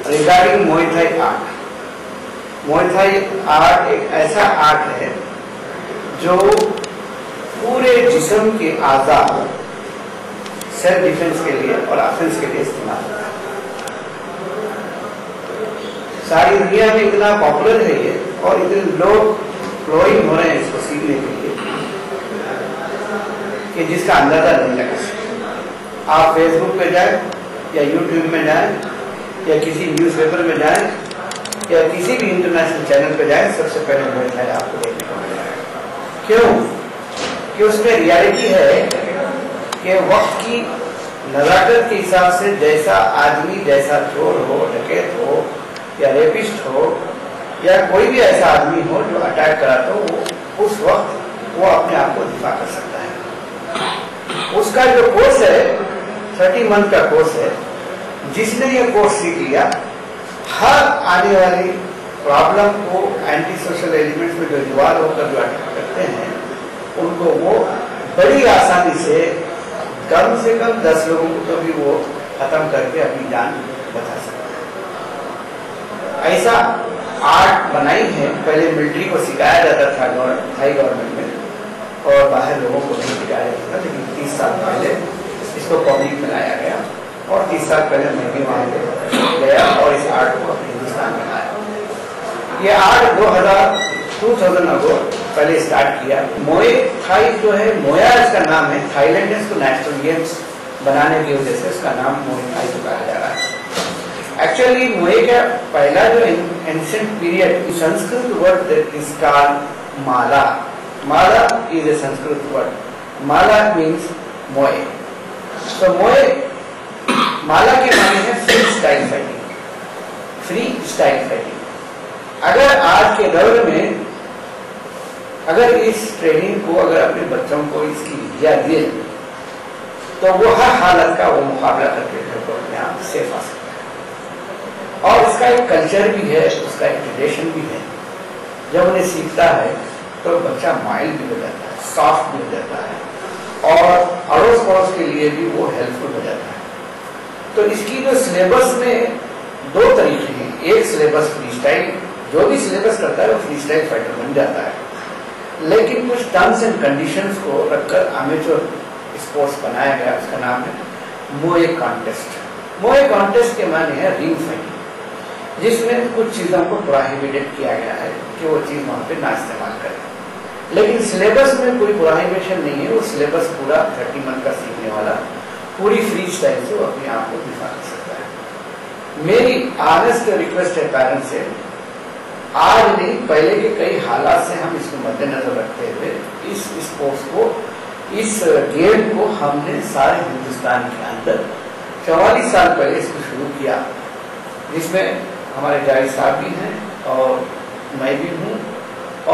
regarding Muay Thai art. Muay Thai art एक ऐसा art है जो पूरे जिस्म के आज़ा सेल्फ डिफेंस के लिए और ऑफेंस के लिए इस्तेमाल होता है। सारी दुनिया में इतना पॉपुलर है ये और इतने लोग फ्लोइंग हो रहे हैं इसको सीखने के लिए कि जिसका अंदाजा नहीं लगा सकते। आप फेसबुक पे जाएं या यूट्यूब में जाएं या किसी न्यूज़पेपर में जाएं या किसी भी इंटरनेशनल चैनल पे जाएं, सबसे पहले मुझे ख्याल आपको देखने को मिलेगा। क्यों? कि उसमें रियलिटी है कि वक्त की नज़ाकत के हिसाब से जैसा आदमी, जैसा चोर हो, डकैत हो या रेपिस्ट हो या कोई भी ऐसा आदमी हो जो अटैक करा तो वो उस वक्त वो अपने आप को दिफा कर सकता है। उसका जो कोर्स है 30 मंथ का कोर्स है, जिसने ये कोर्स सीख लिया, हर आने वाली प्रॉब्लम को एंटी सोशल एलिमेंट्स में जो इन्वॉल्व होकर जो अटैक करते हैं उनको वो बड़ी आसानी से कम 10 लोगों को तो भी वो खत्म करके अपनी जान बचा सकता है। ऐसा आर्ट बनाई है, पहले मिलिट्री को सिखाया जाता था थाई गवर्नमेंट में और बाहर लोगों को नहीं सिखाया जाता था, लेकिन 30 साल पहले इसको पब्लिक में लाया गया और 30 साल पहले मैं भी वहाँ गया और इस आर्ट को अपने हिंदुस्तान में लाया। ये आर्ट 2000 अगो पहले स्टार्ट किया। मोए थाई जो है, मोया इसका नाम है, थाईलैंड ने इसको नेशनल गेम्स बनाने की वजह से इसका नाम मोए थाई को कहा जा रहा है। एक्चुअली मोए का पहला जो ancient period, Sanskrit word is called Mala. Mala is a Sanskrit word. Mala means मोए। तो मोए माला के माने है free style fighting. Free style fighting. अगर आज के दौर में अगर इस ट्रेनिंग को अगर अपने बच्चों को इसकी विद्या दिए तो वो हर हालत का वो मुकाबला करके घर को अपने आप सेफ आ सकता है। और इसका एक कल्चर भी है, उसका एक ट्रेडिशन भी है। जब उन्हें सीखता है तो बच्चा माइल्ड भी हो जाता है, सॉफ्ट भी हो जाता है और अड़ोस पड़ोस के लिए भी वो हेल्पफुल हो जाता है। तो इसकी जो सिलेबस में 2 तरीके हैं। एक सिलेबस फ्री स्टाइल, जो भी सिलेबस करता है वो फ्री स्टाइल फाइटर बन जाता है, लेकिन कुछ टर्म्स एंड कंडीशंस को रखकर अमेच्योर स्पोर्ट्स बनाया गया। उसका नाम है मोए कॉन्टेस्ट। मोए कॉन्टेस्ट के माने है रिंग फाइटिंग, जिसमें कुछ चीजों को प्रोहिबिटेड किया गया है कि वो चीज वहां पे ना इस्तेमाल करें, लेकिन सिलेबस में कोई प्रोहिबिशन नहीं है। वो सिलेबस पूरा 30 मंथ का सीखने वाला पूरी फ्री स्टाइल से वो अपने आप को दिखा कर सकता है। मेरी ऑनेस्ट रिक्वेस्ट है पेरेंट्स से, आज नहीं पहले के कई हालात से हम इसको मद्देनजर रखते हुए इस स्पोर्ट्स को, इस गेम को हमने सारे हिंदुस्तान के अंदर 44 साल पहले इसको शुरू किया, जिसमें हमारे जावेद साहब भी हैं और मैं भी हूँ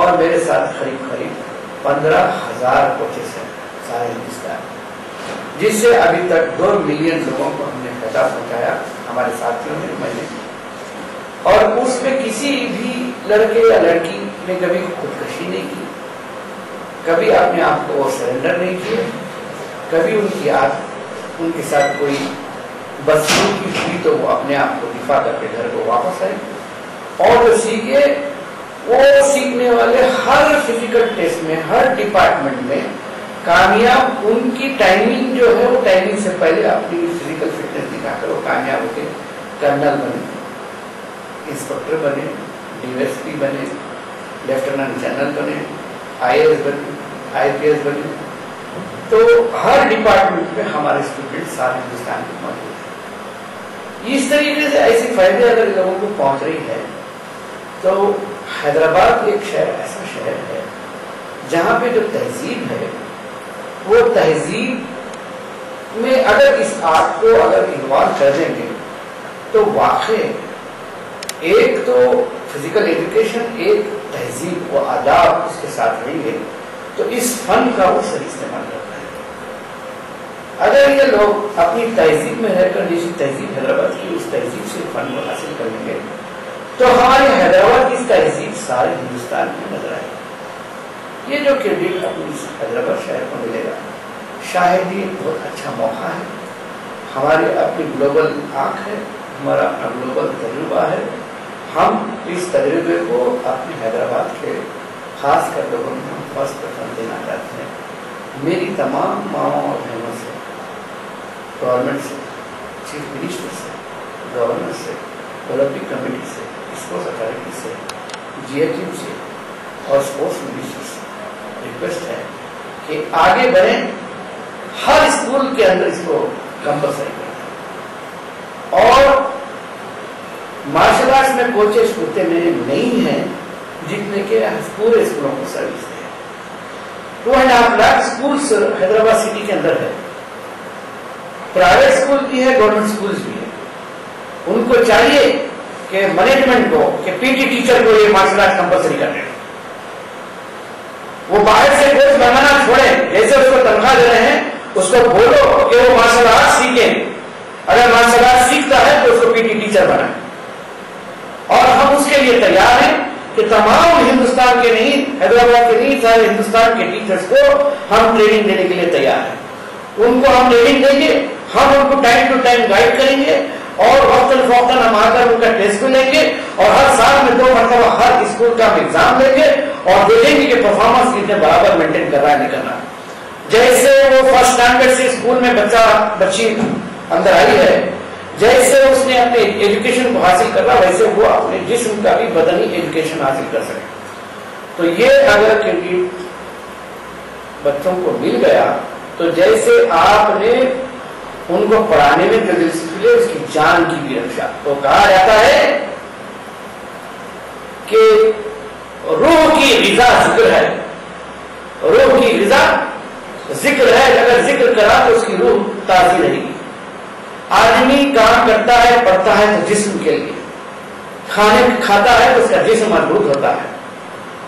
और मेरे साथ करीब 15,000 कोचेस हैं सारे हिंदुस्तान, जिससे अभी तक 2 मिलियन लोगों को हमने फायदा पहुँचाया, हमारे साथियों ने, मैंने। और उसमें किसी भी लड़के या लड़की ने कभी खुदकशी नहीं की, कभी अपने आप को सरेंडर नहीं किए, कभी उनके साथ कोई बदसलूकी हुई तो वो अपने आप को दिफा करके घर को वापस आए। और जो सीखे वो सीखने वाले हर फिजिकल टेस्ट में, हर डिपार्टमेंट में कामयाब, उनकी टाइमिंग जो है वो टाइमिंग से पहले अपनी फिजिकल फिटनेस दिखाकर वो कामयाब होकर कर्नल बने, इंस्पेक्टर बने, डीएसपी बने, लेफ्टिनेंट जनरल बने, आईएएस बने, आईपीएस बने। तो हर डिपार्टमेंट में हमारे स्टूडेंट सारे हिंदुस्तान में मौजूद हैं। इस तरीके से ऐसे फायदे अगर लोगों को पहुंच रही है तो हैदराबाद एक शहर ऐसा शहर है जहाँ पे जो तहजीब है वो तहजीब में अगर इस आर्ट को अगर इन्वॉल्व कर देंगे तो वाकई एक तो फिजिकल एजुकेशन, एक तहजीब व आदाब उसके साथ रहेंगे तो इस फन का वो सही इस्तेमाल करता है। अगर ये लोग अपनी तहजीब में रहकर जिस तहजीब हैदराबाद की उस तहजीब से फन को हासिल कर लेंगे तो हमारे हैदराबाद की तहजीब सारे हिंदुस्तान में नजर आएगी। ये जो क्रेडिट अपनी हैदराबाद शहर को मिलेगा शायद ये बहुत अच्छा मौका है, हमारी अपनी ग्लोबल आंख है ہمارا اپنا گلوبل تجربہ ہے. ہم اس تجربے کو اپنے حیدرآباد کے خاص کر لوگوں میں ہم فرسٹ پریفرنس دینا چاہتے ہیں. میری تمام ماؤں اور بہنوں سے، گورنمنٹ سے، چیف منسٹر سے، گورنر سے، اولمپک کمیٹی سے، اسپورٹس اتھارٹی سے، جی ایچ ایم سے اور اسپورٹس منسٹر سے ریکویسٹ ہے کہ آگے بڑھیں، ہر اسکول کے اندر اس کو کمپلسری کریں. اور مارشل آرٹس میں کوچز اتنے میں نہیں ہیں جتنے کہ پورے اسکولوں کو سروس دیں. 2.5 لاکھ اسکولس حیدرآباد سٹی کے اندر ہے. پرائیویٹ اسکول بھی ہے، گورنمنٹ اسکولس بھی ہے. ان کو چاہیے کہ مینجمنٹ کو کہ پی ٹی ٹیچر کو یہ مارشل آرٹ کمپلسری کرنے، وہ باہر سے کوچ منگانا چھوڑیں. جیسے اس کو تنخواہ دے رہے ہیں اس کو بولو کہ وہ مارشل آرٹ سیکھیں. اگر مارشل آرٹ سیکھتا ہے تو اس کو پی ٹی ٹیچر بنائیں. اور ہم اس کے لیے تیار ہیں کہ تمام ہندوستان کے نہیں، حیدرآباد کے نہیں، سارے ہندوستان کے ٹیچرز کو ہم ٹریننگ دینے کے لیے تیار ہیں. ان کو ہم ٹریننگ دیں گے، ہم ان کو ٹائم ٹو ٹائم گائیڈ کریں گے اور وقتاً فوقتاً ہم آ کر ان کا ٹیسٹ بھی لیں گے اور ہر سال میں 2 مرتبہ ہر اسکول کا ایگزام لیں گے اور دیکھیں گے کہ پرفارمنس کتنے برابر مینٹین کر رہا ہے نہیں کر رہا. جیسے وہ فرسٹ اسٹینڈرڈ سے اسکول میں بچی اندر آئی ہے، جیسے اس نے اپنے ایجوکیشن کو حاصل کرنا، ویسے وہ اپنے جسم کا بھی بدنی ایجوکیشن حاصل کر سکے. تو یہ اگر کریڈٹ بچوں کو مل گیا تو جیسے آپ نے ان کو پڑھانے میں جو دلچسپی ہے اس کی جان کی بھی رکشا. تو کہا جاتا ہے کہ روح کی غذا ذکر ہے، روح کی غذا ذکر ہے. اگر ذکر کرا تو اس کی روح تازی رہے گی. آدمی کام کرتا ہے، پڑھتا ہے تو جسم کے لیے، کھانے کھاتا ہے تو اس کا جسم مضبوط ہوتا ہے،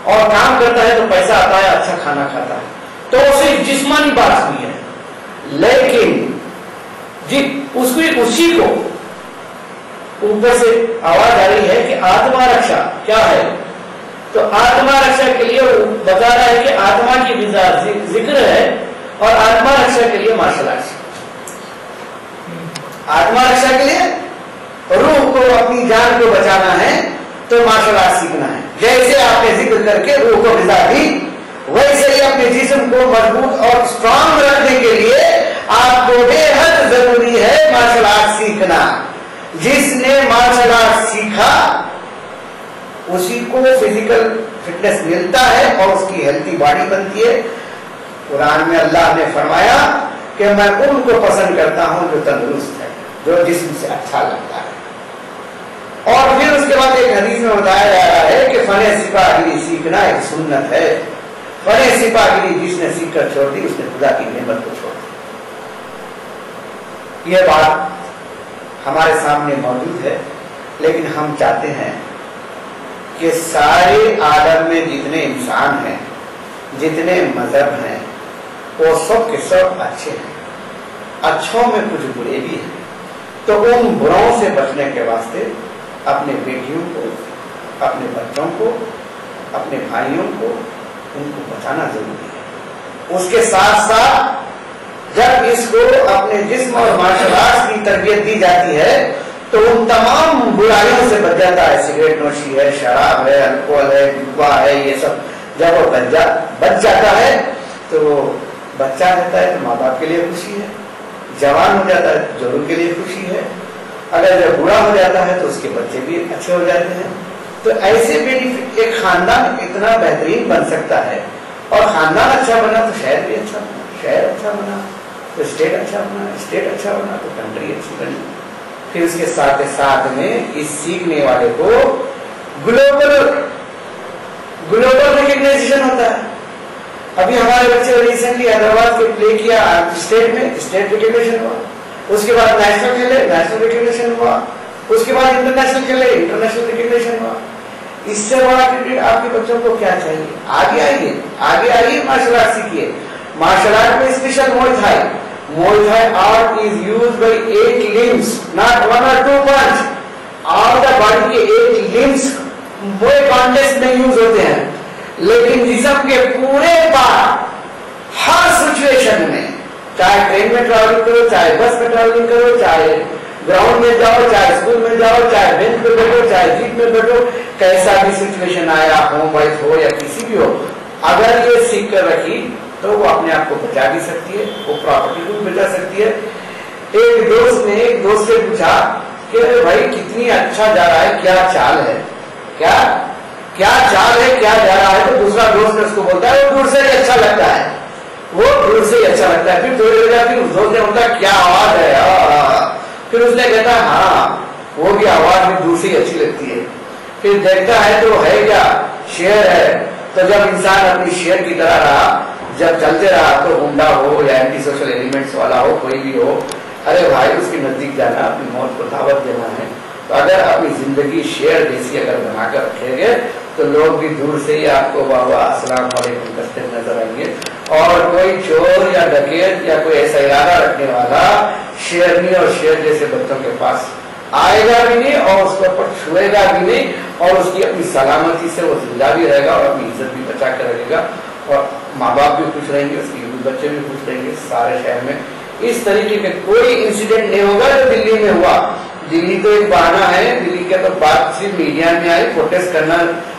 اور کام کرتا ہے تو پیسہ آتا ہے، اچھا کھانا کھاتا ہے. تو صرف جسمانی بات ہوئی ہے، لیکن اسی کو اوپر سے آواز آ رہی ہے کہ آتما رکشا کیا ہے. تو آتما رکشا کے لیے بتا رہا ہے کہ آتما کی غذا ذکر ہے اور آتما رکشا کے لیے مارشل آرٹس. آتما رکشا کے لیے روح کو، اپنی جان کو بچانا ہے تو مارشل آرٹ سیکھنا ہے. جیسے آپ نے ذکر کر کے روح کو غذا دی، ویسے ہی اپنے جسم کو مضبوط اور اسٹرانگ رکھنے کے لیے آپ کو بے حد ضروری ہے مارشل آرٹ سیکھنا. جس نے مارشل آرٹ سیکھا اسی کو فزیکل فٹنس ملتا ہے اور اس کی ہیلتھی باڈی بنتی ہے. قرآن میں اللہ نے فرمایا کہ میں ان کو پسند کرتا ہوں جو تندرست ہے، جو جسم سے اچھا لگتا ہے. اور پھر اس کے بعد ایک حدیث میں بتایا جا رہا ہے کہ فن سپاہی سیکھنا ایک سنت ہے. فن سپاہی جس نے سیکھ کر چھوڑ دی اس نے خدا کی نعمت کو چھوڑ دی. یہ بات ہمارے سامنے موجود ہے، لیکن ہم چاہتے ہیں کہ سارے عالم میں جتنے انسان ہیں، جتنے مذہب ہیں، وہ سب کے سب اچھے ہیں. اچھوں میں کچھ برے بھی ہیں. تو ان بروں سے بچنے کے واسطے اپنے بیٹیوں کو، اپنے بچوں کو، اپنے بھائیوں کو، ان کو بچانا ضروری ہے. اس کے ساتھ ساتھ جب اس کو اپنے جسم اور مارشل آرٹس کی تربیت دی جاتی ہے تو ان تمام برائیوں سے بچ جاتا ہے. سگریٹ نوشی ہے، شراب ہے، الکوہل ہے، جوا ہے، یہ سب جب وہ بچ جاتا ہے تو وہ بچہ رہتا ہے تو ماں باپ کے لیے خوشی ہے، جوان ہو جاتا ہے تو ضرور کے لیے خوشی ہے، اگر جب بوڑھا ہو جاتا ہے تو اس کے بچے بھی اچھے ہو جاتے ہیں. تو ایسے بینیفٹ ایک خاندان اتنا بہترین بن سکتا ہے. اور خاندان اچھا بنا تو شہر بھی اچھا بنا، شہر اچھا بنا تو اسٹیٹ اچھا بنا، اسٹیٹ اچھا بنا تو کنٹری اچھی بنی. پھر اس کے ساتھ ساتھ میں اس سیکھنے والے کو گلوبل ریکگنائزیشن ہوتا ہے. ابھی ہمارے بچے ریسنٹلی حیدرآباد کے پلے کیا اسٹیٹ میں، اسٹیٹ ریکگنیشن ہوا. اس کے بعد نیشنل کھیلے، نیشنل ریکگنیشن ہوا. اس کے بعد انٹرنیشنل کھیلے، انٹرنیشنل ریکگنیشن ہوا. اس سے بڑا کریڈٹ آپ کے بچوں کو کیا چاہیے؟ آگے آئیے مارشل آرٹ سیکھیے. مارشل آرٹ میں special Muay Thai. Muay Thai art is used by 8 limbs, not 1 or 2 punch. All the body کے 8 limbs موئے کانٹیسٹ میں یوز ہوتے ہیں، لیکن جسم کے پورے پارٹ ہر سچویشن میں، چاہے ٹرین میں ٹریولنگ کرو، چاہے بس میں ٹریولنگ کرو، چاہے ग्राउंड में जाओ, चाहे स्कूल में जाओ, चाहे बेंच पे बैठो, चाहे जीप में बैठो, कैसा भी सिचुएशन आया, होम वाइफ हो या किसी भी हो, अगर ये सीख कर रखी तो वो अपने आप को बचा भी सकती है, वो प्रॉपर्टी को बचा सकती है। एक दोस्त ने एक दोस्त से पूछा कि भाई कितनी अच्छा जा रहा है, क्या चाल है, क्या क्या चाल है, क्या जा रहा है। तो दूसरा दोस्त उसको बोलता है वो दूर से ही अच्छा लगता है, वो दूर से ही अच्छा लगता है। फिर थोड़ी देर बाद उस दोस्त ने बोलता क्या आवाज है, फिर उसने कहता हाँ वो भी आवाज में दूर से ही अच्छी लगती है। फिर देखता है तो है क्या, शेर है। तो जब इंसान अपनी शेर की तरह रहा, जब चलते रहा तो गुंडा हो या एंटी सोशल एलिमेंट्स वाला हो, कोई भी हो, अरे भाई उसके नजदीक जाना, अपनी मौत को दावत देना है। तो अगर अपनी जिंदगी शेर जैसी अगर बनाकर रखेंगे तो लोग भी दूर से ही आपको वाह अस्सलाम वालेकुम करते नजर आएंगे। और कोई चोर या डकैत या कोई ऐसा इरादा रखने वाला शेरनी और शेर जैसे बच्चों के पास आएगा भी नहीं और उसके ऊपर छुएगा भी नहीं, और उसकी अपनी सलामती से वो जिंदा भी रहेगा और अपनी इज्जत भी बचा कर रखेगा, और माँ बाप भी खुश रहेंगे, उसके बच्चे भी खुश रहेंगे सारे शहर में। इस तरीके का कोई इंसिडेंट नहीं होगा जो दिल्ली में हुआ। दिल्ली तो एक बहाना है, दिल्ली का तो बात सिर्फ मीडिया में आई, प्रोटेस्ट करना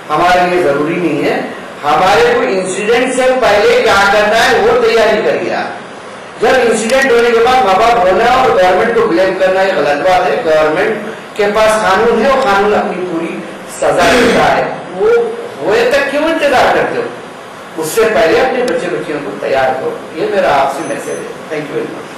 हमारे लिए जरूरी नहीं है। हमारे को इंसिडेंट से पहले क्या करना है वो तैयारी करिए। जब इंसिडेंट होने के बाद माँ बाप होना और गवर्नमेंट को ब्लेम करना ये गलत बात है। गवर्नमेंट के पास कानून है और कानून अपनी पूरी सजा देता है, वो होए तक क्यों इंतजार करते हो? उससे पहले अपने बच्चे बच्चियों को तैयार करो। ये मेरा आपसे मैसेज है। Thank you very much.